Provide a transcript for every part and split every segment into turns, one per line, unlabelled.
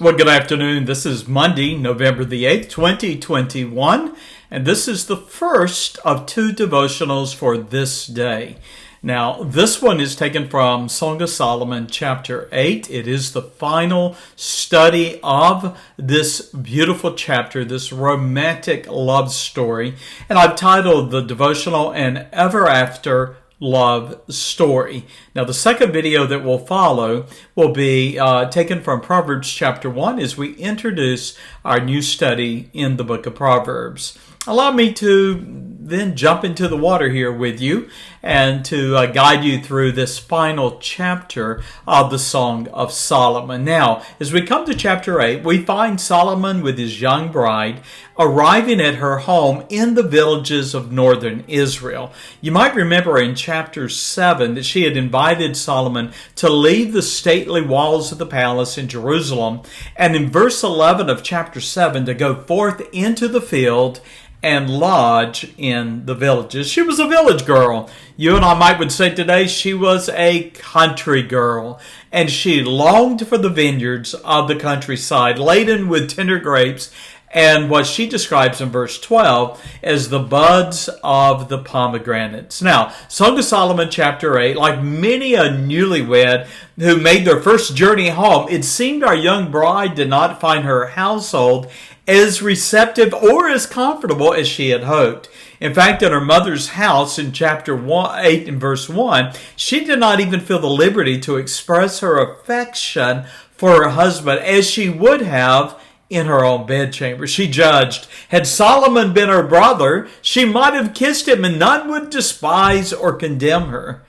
Well, good afternoon. This is Monday, November the 8th, 2021, and this is the first of two devotionals for this day. Now, this one is taken from Song of Solomon, chapter 8. It is the final study of this beautiful chapter, this romantic love story, and I've titled the devotional An Ever After Love Story. Now, the second video that will follow will be taken from Proverbs chapter 1 as we introduce our new study in the book of Proverbs. Allow me to then jump into the water here with you and to guide you through this final chapter of the Song of Solomon. Now, as we come to chapter 8, we find Solomon with his young bride arriving at her home in the villages of northern Israel. You might remember in chapter 7 that she had invited Solomon to leave the stately walls of the palace in Jerusalem, and in verse 11 of chapter 7 to go forth into the field and lodge in the villages. She was a village girl. You and I would say today she was a country girl, and she longed for the vineyards of the countryside, laden with tender grapes, and what she describes in verse 12 as the buds of the pomegranates. Now, Song of Solomon chapter 8, like many a newlywed who made their first journey home, it seemed our young bride did not find her household as receptive or as comfortable as she had hoped. In fact, in her mother's house in chapter 8 and verse 1, she did not even feel the liberty to express her affection for her husband as she would have in her own bedchamber. She judged, had Solomon been her brother, she might have kissed him and none would despise or condemn her.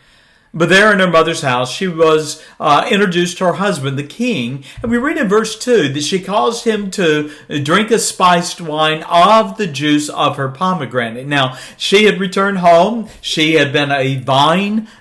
But there in her mother's house, she was introduced to her husband, the king. And we read in verse 2 that she caused him to drink a spiced wine of the juice of her pomegranate. Now, she had returned home. She had been a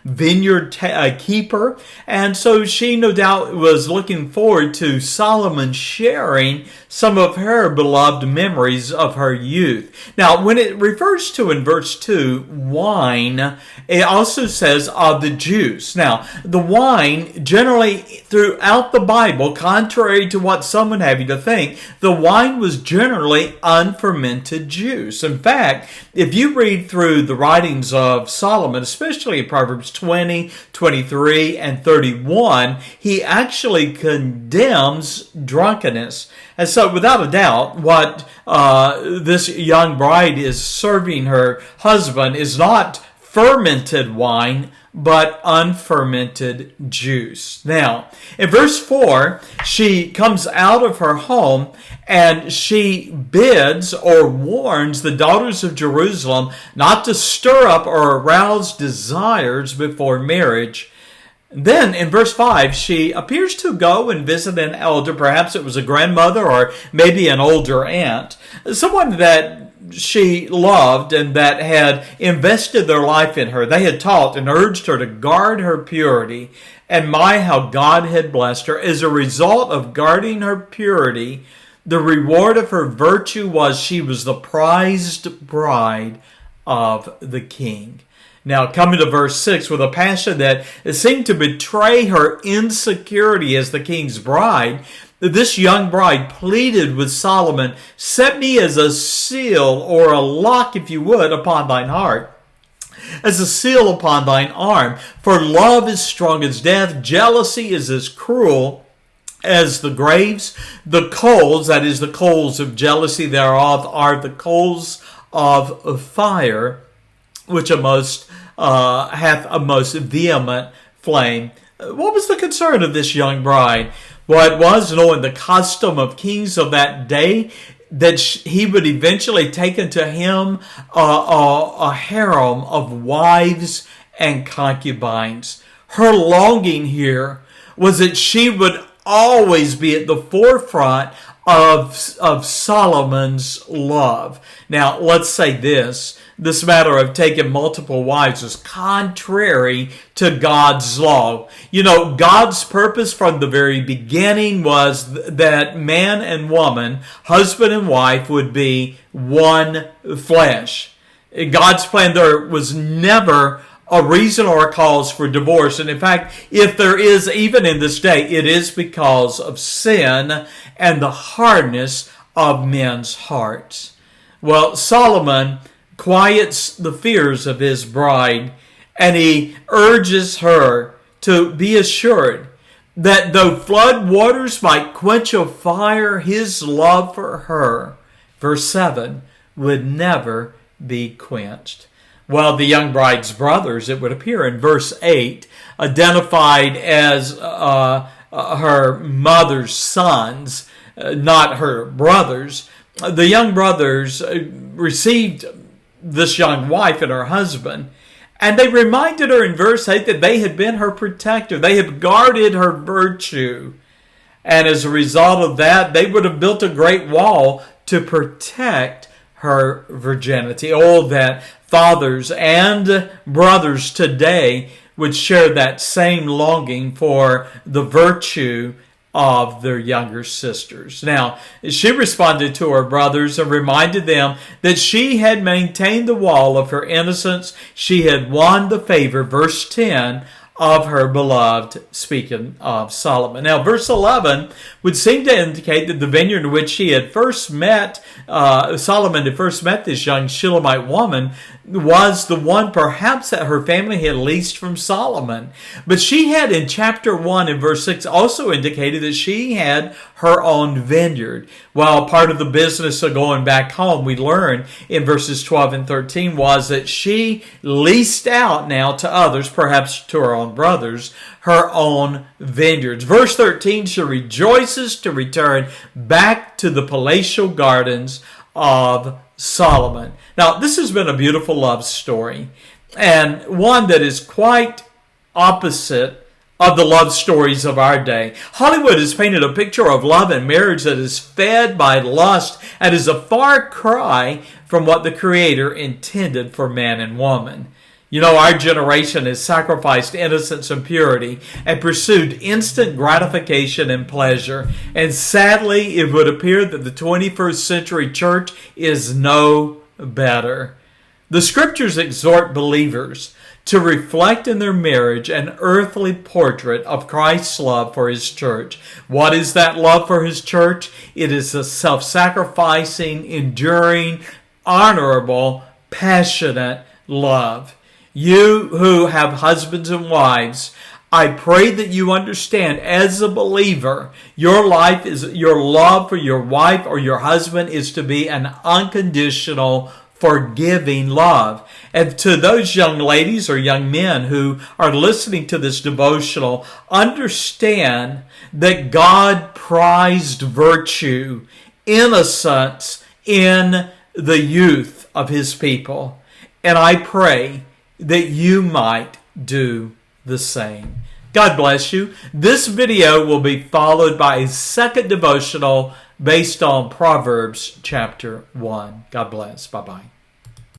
vineyard keeper. And so she no doubt was looking forward to Solomon sharing some of her beloved memories of her youth. Now, when it refers to in verse 2, wine, it also says of the juice. Now, the wine, generally throughout the Bible, contrary to what some would have you to think, the wine was generally unfermented juice. In fact, if you read through the writings of Solomon, especially in Proverbs 20, 23, and 31, he actually condemns drunkenness. And so, without a doubt, what this young bride is serving her husband is not fermented wine, but unfermented juice. Now, in verse 4, she comes out of her home and she bids or warns the daughters of Jerusalem not to stir up or arouse desires before marriage. Then in verse 5, she appears to go and visit an elder. Perhaps it was a grandmother or maybe an older aunt, someone that she loved and that had invested their life in her. They had taught and urged her to guard her purity. And my, how God had blessed her. As a result of guarding her purity, the reward of her virtue was she was the prized bride of the king. Now, coming to verse 6, with a passion that seemed to betray her insecurity as the king's bride, this young bride pleaded with Solomon, "Set me as a seal, or a lock, if you would, upon thine heart, as a seal upon thine arm. For love is strong as death, jealousy is as cruel as the graves. The coals," that is, the coals of jealousy thereof, "are the coals of fire, which hath a most vehement flame." What was the concern of this young bride? Well, it was, knowing the custom of kings of that day, that he would eventually take unto him a harem of wives and concubines. Her longing here was that she would always be at the forefront of Solomon's love. Now, let's say this matter of taking multiple wives is contrary to God's law. You know, God's purpose from the very beginning was that man and woman, husband and wife, would be one flesh. God's plan there was never a reason or a cause for divorce. And in fact, if there is, even in this day, it is because of sin and the hardness of men's hearts. Well, Solomon quiets the fears of his bride, and he urges her to be assured that though flood waters might quench a fire, his love for her, verse 7, would never be quenched. Well, the young bride's brothers, it would appear in verse 8, identified as her mother's sons, not her brothers. The young brothers received this young wife and her husband, and they reminded her in verse 8 that they had been her protector. They had guarded her virtue. And as a result of that, they would have built a great wall to protect her virginity. Oh, that fathers and brothers today would share that same longing for the virtue of their younger sisters. Now, she responded to her brothers and reminded them that she had maintained the wall of her innocence. She had won the favor, verse 10, of her beloved, speaking of Solomon. Now, verse 11 would seem to indicate that the vineyard in which she had first met, Solomon had first met this young Shulamite woman, was the one perhaps that her family had leased from Solomon. But she had in chapter 1 and verse 6 also indicated that she had her own vineyard. While part of the business of going back home, we learned in verses 12 and 13 was that she leased out now to others, perhaps to her own brothers, her own vineyards. Verse 13, she rejoices to return back to the palatial gardens of Solomon. Now, this has been a beautiful love story, and one that is quite opposite of the love stories of our day. Hollywood has painted a picture of love and marriage that is fed by lust and is a far cry from what the Creator intended for man and woman. You know, our generation has sacrificed innocence and purity and pursued instant gratification and pleasure. And sadly, it would appear that the 21st century church is no better. The scriptures exhort believers to reflect in their marriage an earthly portrait of Christ's love for his church. What is that love for his church? It is a self-sacrificing, enduring, honorable, passionate love. You who have husbands and wives, I pray that you understand as a believer, your love for your wife or your husband is to be an unconditional, forgiving love. And to those young ladies or young men who are listening to this devotional, understand that God prized virtue, innocence in the youth of his people. And I pray that you might do the same. God bless you. This video will be followed by a second devotional based on Proverbs chapter 1. God bless. Bye-bye.